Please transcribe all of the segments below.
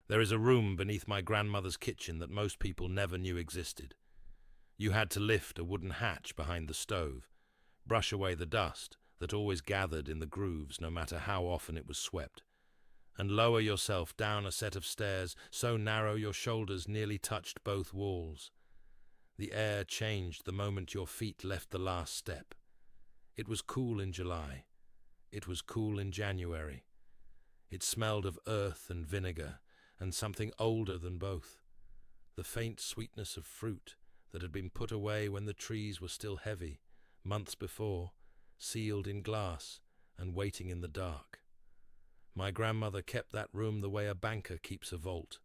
There is a room beneath my grandmother's kitchen that most people never knew existed. You had to lift a wooden hatch behind the stove, brush away the dust that always gathered in the grooves no matter how often it was swept, and lower yourself down a set of stairs so narrow your shoulders nearly touched both walls. The air changed the moment your feet left the last step. It was cool in July. It was cool in January. It smelled of earth and vinegar, and something older than both. The faint sweetness of fruit that had been put away when the trees were still heavy, months before, sealed in glass and waiting in the dark. My grandmother kept that room the way a banker keeps a vault.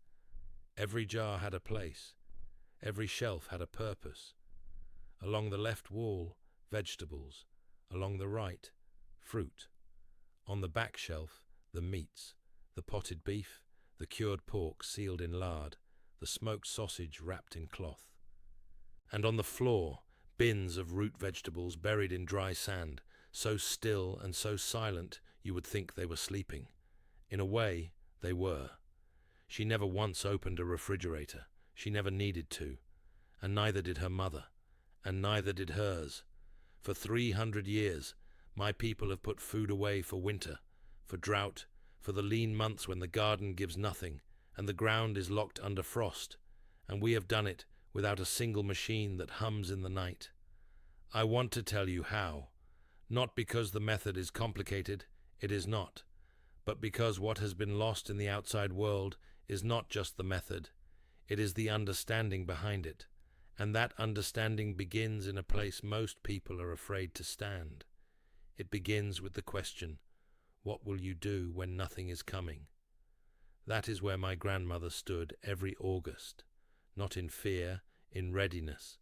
Every jar had a place. Every shelf had a purpose. Along the left wall, vegetables. Along the right, fruit. On the back shelf, the meats, the potted beef, the cured pork sealed in lard, the smoked sausage wrapped in cloth. And on the floor, bins of root vegetables buried in dry sand, so still and so silent you would think they were sleeping. In a way, they were. She never once opened a refrigerator. She never needed to. And neither did her mother. And neither did hers. For 300 years, my people have put food away for winter, for drought, for the lean months when the garden gives nothing and the ground is locked under frost, and we have done it without a single machine that hums in the night. I want to tell you how, not because the method is complicated, it is not, but because what has been lost in the outside world is not just the method, it is the understanding behind it, and that understanding begins in a place most people are afraid to stand. It begins with the question, what will you do when nothing is coming? That is where my grandmother stood every August, not in fear, in readiness.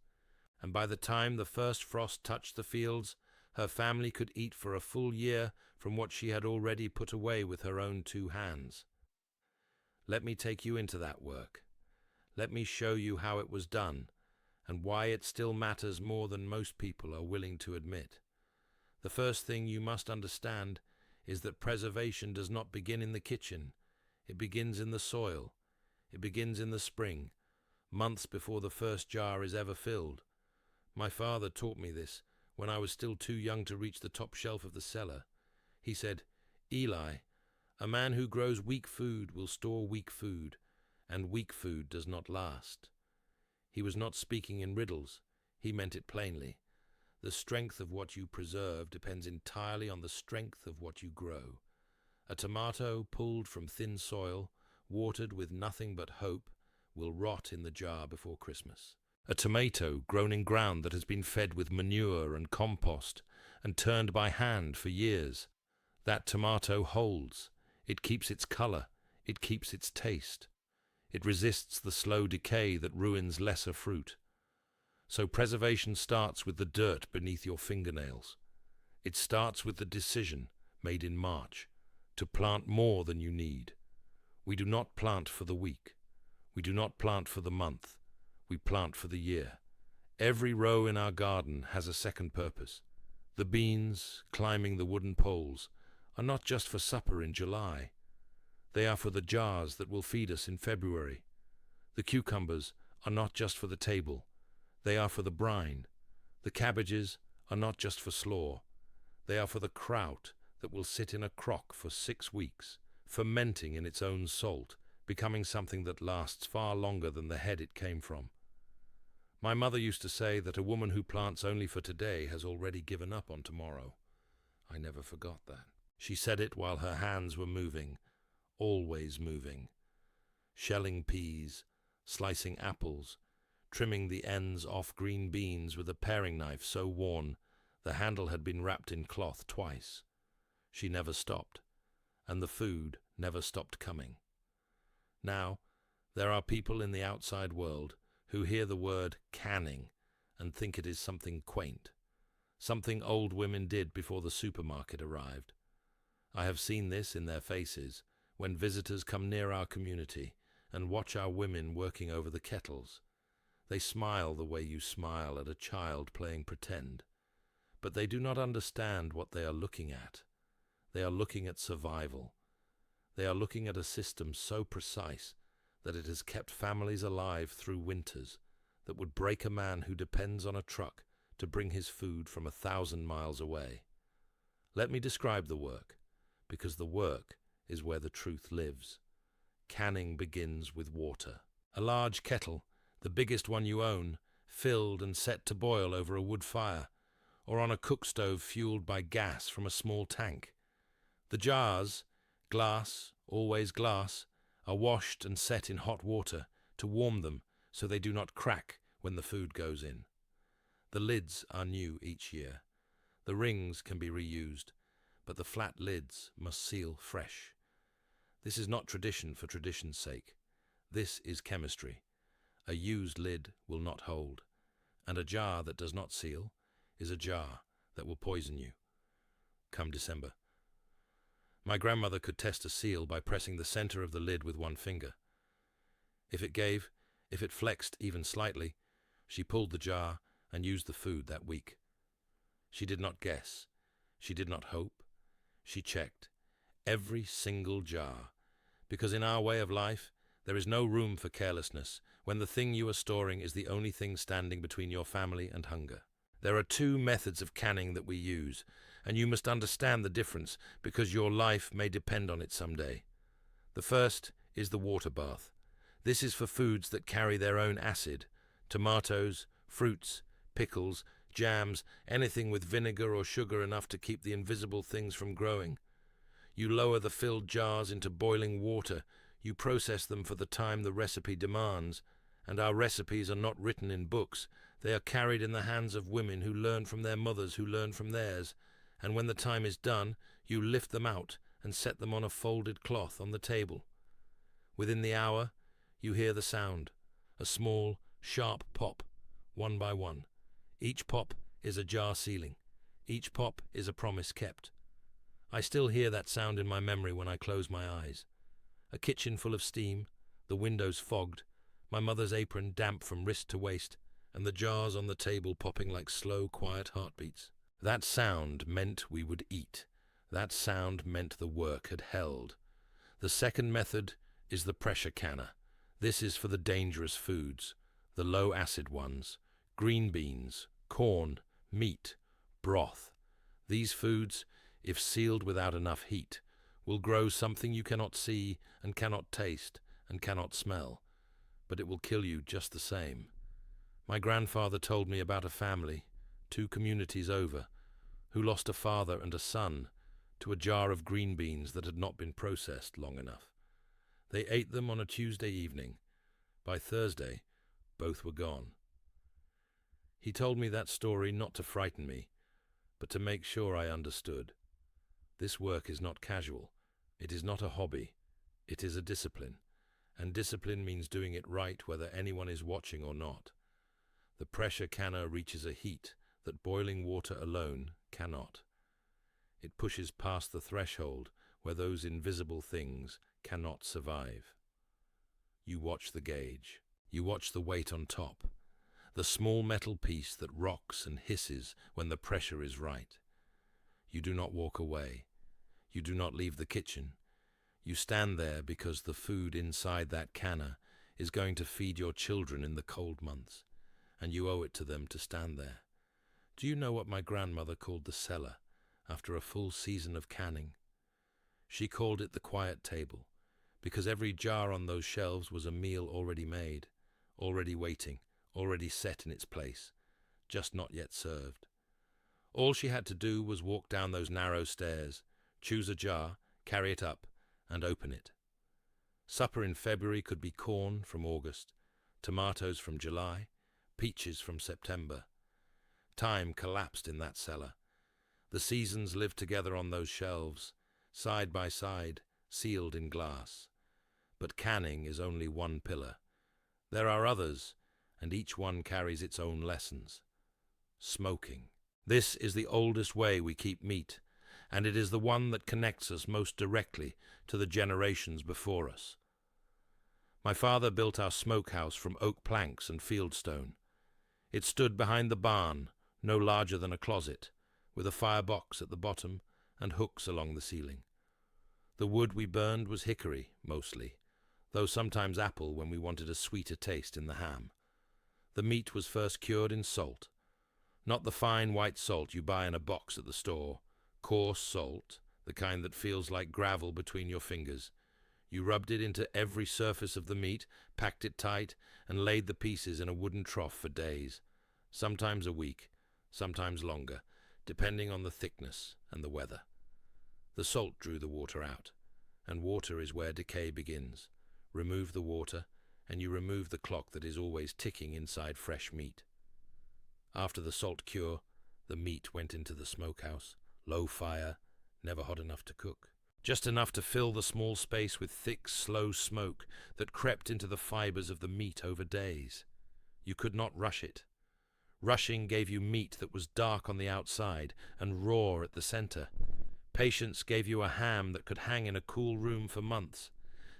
And by the time the first frost touched the fields, her family could eat for a full year from what she had already put away with her own 2 hands. Let me take you into that work. Let me show you how it was done, and why it still matters more than most people are willing to admit. The first thing you must understand is that preservation does not begin in the kitchen. It begins in the soil. It begins in the spring, months before the first jar is ever filled. My father taught me this when I was still too young to reach the top shelf of the cellar. He said, "Eli, a man who grows weak food will store weak food, and weak food does not last." He was not speaking in riddles. He meant it plainly. The strength of what you preserve depends entirely on the strength of what you grow. A tomato pulled from thin soil, watered with nothing but hope, will rot in the jar before Christmas. A tomato grown in ground that has been fed with manure and compost and turned by hand for years, that tomato holds. It keeps its color. It keeps its taste. It resists the slow decay that ruins lesser fruit. So preservation starts with the dirt beneath your fingernails. It starts with the decision, made in March, to plant more than you need. We do not plant for the week. We do not plant for the month. We plant for the year. Every row in our garden has a second purpose. The beans, climbing the wooden poles, are not just for supper in July. They are for the jars that will feed us in February. The cucumbers are not just for the table. They are for the brine. The cabbages are not just for slaw. They are for the kraut that will sit in a crock for 6 weeks, fermenting in its own salt, becoming something that lasts far longer than the head it came from. My mother used to say that a woman who plants only for today has already given up on tomorrow. I never forgot that. She said it while her hands were moving, always moving. Shelling peas, slicing apples, trimming the ends off green beans with a paring knife so worn the handle had been wrapped in cloth twice. She never stopped, and the food never stopped coming. Now, there are people in the outside world who hear the word canning and think it is something quaint, something old women did before the supermarket arrived. I have seen this in their faces when visitors come near our community and watch our women working over the kettles. They smile the way you smile at a child playing pretend, but they do not understand what they are looking at. They are looking at survival. They are looking at a system so precise that it has kept families alive through winters that would break a man who depends on a truck to bring his food from 1,000 miles away. Let me describe the work, because the work is where the truth lives. Canning begins with water. A large kettle, the biggest one you own, filled and set to boil over a wood fire, or on a cook stove fueled by gas from a small tank. The jars, glass, always glass, are washed and set in hot water to warm them so they do not crack when the food goes in. The lids are new each year. The rings can be reused, but the flat lids must seal fresh. This is not tradition for tradition's sake. This is chemistry. A used lid will not hold, and a jar that does not seal is a jar that will poison you. Come December. My grandmother could test a seal by pressing the center of the lid with one finger. If it flexed even slightly, she pulled the jar and used the food that week. She did not guess. She did not hope. She checked every single jar, because in our way of life, there is no room for carelessness when the thing you are storing is the only thing standing between your family and hunger. There are two methods of canning that we use, and you must understand the difference because your life may depend on it someday. The first is the water bath. This is for foods that carry their own acid: tomatoes, fruits, pickles, jams, anything with vinegar or sugar enough to keep the invisible things from growing. You lower the filled jars into boiling water. You process them for the time the recipe demands, and our recipes are not written in books. They are carried in the hands of women who learn from their mothers who learn from theirs, and when the time is done, you lift them out and set them on a folded cloth on the table. Within the hour, you hear the sound, a small, sharp pop, one by one. Each pop is a jar sealing. Each pop is a promise kept. I still hear that sound in my memory when I close my eyes. A kitchen full of steam, the windows fogged, my mother's apron damp from wrist to waist, and the jars on the table popping like slow, quiet heartbeats. That sound meant we would eat. That sound meant the work had held. The second method is the pressure canner. This is for the dangerous foods, the low-acid ones: green beans, corn, meat, broth. These foods, if sealed without enough heat, will grow something you cannot see and cannot taste and cannot smell, but it will kill you just the same. My grandfather told me about a family, 2 communities over, who lost a father and a son to a jar of green beans that had not been processed long enough. They ate them on a Tuesday evening. By Thursday, both were gone. He told me that story not to frighten me, but to make sure I understood. This work is not casual. It is not a hobby. It is a discipline, and discipline means doing it right whether anyone is watching or not. The pressure canner reaches a heat that boiling water alone cannot. It pushes past the threshold where those invisible things cannot survive. You watch the gauge. You watch the weight on top, the small metal piece that rocks and hisses when the pressure is right. You do not walk away. You do not leave the kitchen. You stand there because the food inside that canner is going to feed your children in the cold months, and you owe it to them to stand there. Do you know what my grandmother called the cellar after a full season of canning? She called it the quiet table, because every jar on those shelves was a meal already made, already waiting, already set in its place, just not yet served. All she had to do was walk down those narrow stairs, choose a jar, carry it up, and open it. Supper in February could be corn from August, tomatoes from July, peaches from September. Time collapsed in that cellar. The seasons lived together on those shelves, side by side, sealed in glass. But canning is only one pillar. There are others, and each one carries its own lessons. Smoking. This is the oldest way we keep meat, and it is the one that connects us most directly to the generations before us. My father built our smokehouse from oak planks and fieldstone. It stood behind the barn, no larger than a closet, with a firebox at the bottom and hooks along the ceiling. The wood we burned was hickory, mostly. though sometimes apple when we wanted a sweeter taste in the ham. The meat was first cured in salt, not the fine white salt you buy in a box at the store, coarse salt, the kind that feels like gravel between your fingers. You rubbed it into every surface of the meat, packed it tight, and laid the pieces in a wooden trough for days, sometimes a week, sometimes longer, depending on the thickness and the weather. The salt drew the water out, and water is where decay begins. Remove the water, and you remove the clock that is always ticking inside fresh meat. After the salt cure, the meat went into the smokehouse, low fire, never hot enough to cook. Just enough to fill the small space with thick, slow smoke that crept into the fibers of the meat over days. You could not rush it. Rushing gave you meat that was dark on the outside and raw at the center. Patience gave you a ham that could hang in a cool room for months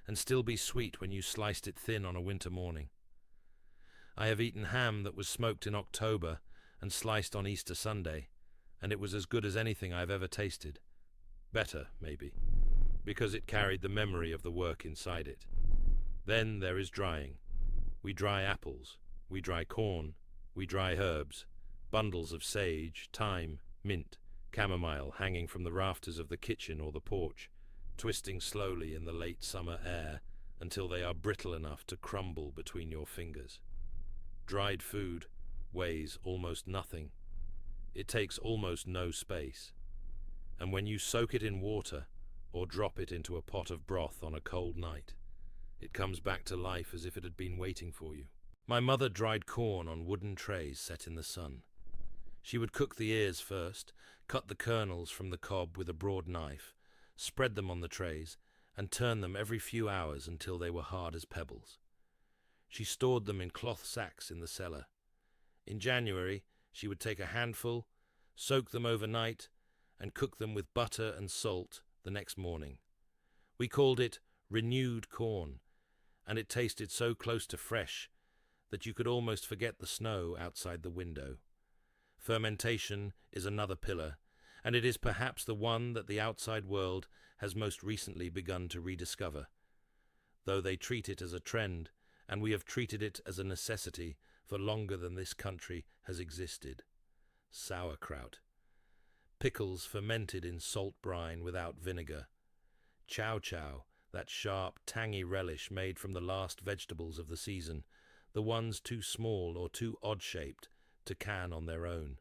and still be sweet when you sliced it thin on a winter morning. I have eaten ham that was smoked in October and sliced on Easter Sunday, and it was as good as anything I've ever tasted. Better, maybe, because it carried the memory of the work inside it. Then there is drying. We dry apples, we dry corn, we dry herbs, bundles of sage, thyme, mint, chamomile hanging from the rafters of the kitchen or the porch, twisting slowly in the late summer air until they are brittle enough to crumble between your fingers. Dried food weighs almost nothing. It takes almost no space. And when you soak it in water or drop it into a pot of broth on a cold night, it comes back to life as if it had been waiting for you. My mother dried corn on wooden trays set in the sun. She would cook the ears first, cut the kernels from the cob with a broad knife, spread them on the trays, and turn them every few hours until they were hard as pebbles. She stored them in cloth sacks in the cellar. In January, she would take a handful, soak them overnight, and cook them with butter and salt the next morning. We called it renewed corn, and it tasted so close to fresh that you could almost forget the snow outside the window. Fermentation is another pillar, and it is perhaps the one that the outside world has most recently begun to rediscover, though they treat it as a trend, and we have treated it as a necessity for longer than this country has existed. Sauerkraut. Pickles fermented in salt brine without vinegar. Chow chow, that sharp, tangy relish made from the last vegetables of the season, the ones too small or too odd-shaped to can on their own.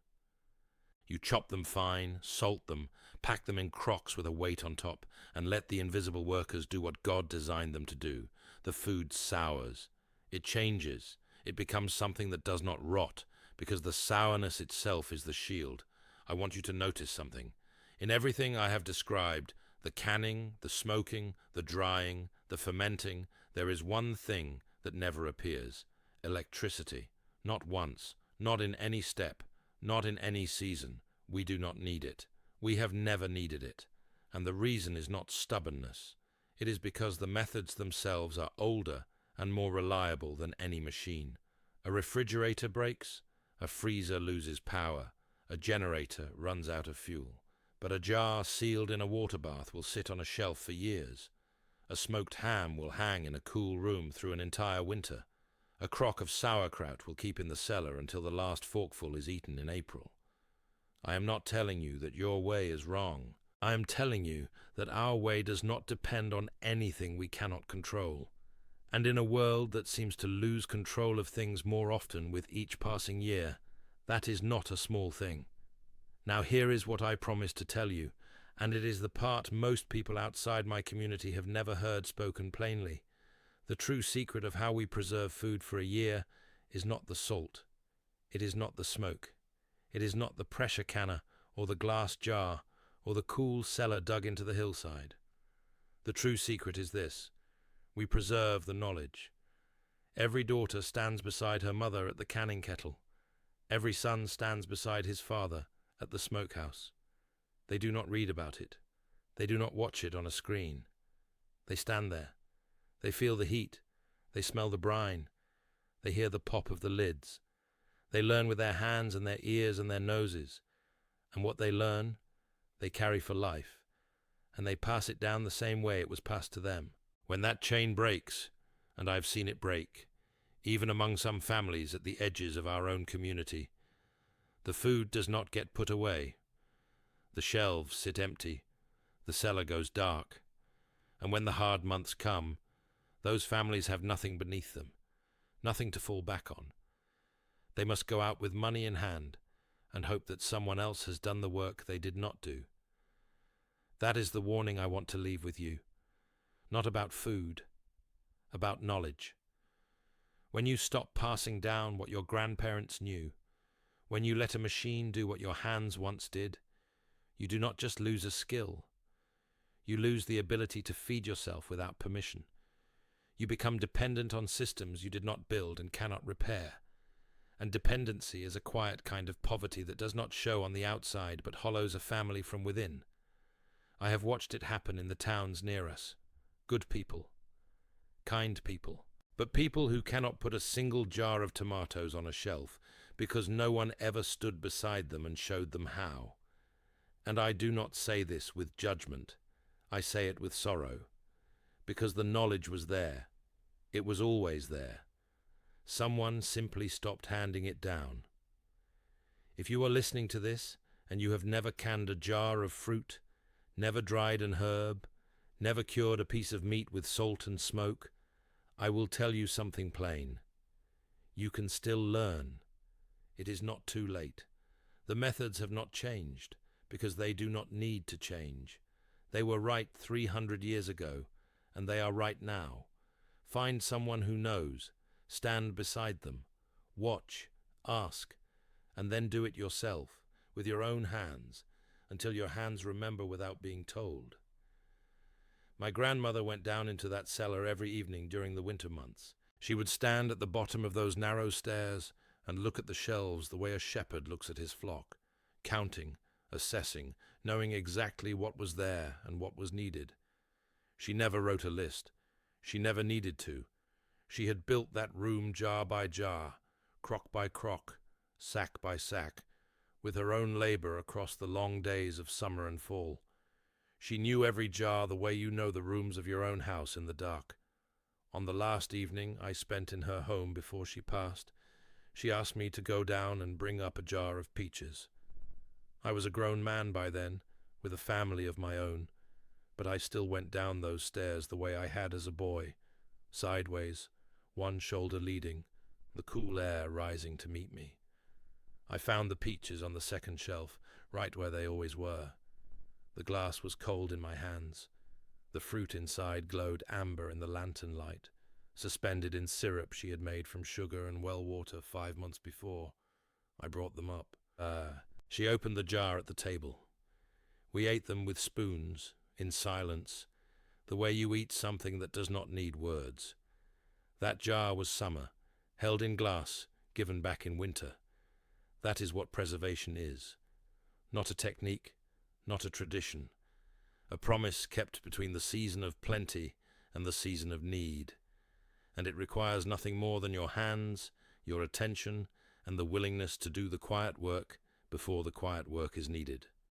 You chop them fine, salt them, pack them in crocks with a weight on top, and let the invisible workers do what God designed them to do. The food sours. It changes. It becomes something that does not rot, because the sourness itself is the shield. I want you to notice something. In everything I have described, the canning, the smoking, the drying, the fermenting, there is one thing that never appears: electricity. Not once, not in any step, not in any season. We do not need it. We have never needed it. And the reason is not stubbornness. It is because the methods themselves are older and more reliable than any machine. A refrigerator breaks, a freezer loses power, a generator runs out of fuel. But a jar sealed in a water bath will sit on a shelf for years. A smoked ham will hang in a cool room through an entire winter. A crock of sauerkraut will keep in the cellar until the last forkful is eaten in April. I am not telling you that your way is wrong. I am telling you that our way does not depend on anything we cannot control. And in a world that seems to lose control of things more often with each passing year, that is not a small thing. Now here is what I promised to tell you, and it is the part most people outside my community have never heard spoken plainly. The true secret of how we preserve food for a year is not the salt. It is not the smoke. It is not the pressure canner or the glass jar or the cool cellar dug into the hillside. The true secret is this: we preserve the knowledge. Every daughter stands beside her mother at the canning kettle. Every son stands beside his father at the smokehouse. They do not read about it. They do not watch it on a screen. They stand there. They feel the heat. They smell the brine. They hear the pop of the lids. They learn with their hands and their ears and their noses. And what they learn, they carry for life. And they pass it down the same way it was passed to them. When that chain breaks, and I've seen it break, even among some families at the edges of our own community. The food does not get put away. The shelves sit empty. The cellar goes dark. And when the hard months come, those families have nothing beneath them, nothing to fall back on. They must go out with money in hand and hope that someone else has done the work they did not do. That is the warning I want to leave with you. Not about food, about knowledge. When you stop passing down what your grandparents knew, when you let a machine do what your hands once did, you do not just lose a skill. You lose the ability to feed yourself without permission. You become dependent on systems you did not build and cannot repair. And dependency is a quiet kind of poverty that does not show on the outside but hollows a family from within. I have watched it happen in the towns near us. Good people, kind people, but people who cannot put a single jar of tomatoes on a shelf because no one ever stood beside them and showed them how. And I do not say this with judgment. I say it with sorrow, because the knowledge was there. It was always there. Someone simply stopped handing it down. If you are listening to this and you have never canned a jar of fruit, never dried an herb, never cured a piece of meat with salt and smoke, I will tell you something plain. You can still learn. It is not too late. The methods have not changed, because they do not need to change. They were right 300 years ago, and they are right now. Find someone who knows, stand beside them, watch, ask, and then do it yourself, with your own hands, until your hands remember without being told. My grandmother went down into that cellar every evening during the winter months. She would stand at the bottom of those narrow stairs and look at the shelves the way a shepherd looks at his flock, counting, assessing, knowing exactly what was there and what was needed. She never wrote a list. She never needed to. She had built that room jar by jar, crock by crock, sack by sack, with her own labor across the long days of summer and fall. She knew every jar the way you know the rooms of your own house in the dark. On the last evening I spent in her home before she passed, she asked me to go down and bring up a jar of peaches. I was a grown man by then, with a family of my own, but I still went down those stairs the way I had as a boy, sideways, one shoulder leading, the cool air rising to meet me. I found the peaches on the second shelf, right where they always were. The glass was cold in my hands. The fruit inside glowed amber in the lantern light, suspended in syrup she had made from sugar and well water 5 months before. I brought them up. She opened the jar at the table. We ate them with spoons, in silence, the way you eat something that does not need words. That jar was summer, held in glass, given back in winter. That is what preservation is. Not a technique, not a tradition. A promise kept between the season of plenty and the season of need. And it requires nothing more than your hands, your attention, and the willingness to do the quiet work before the quiet work is needed.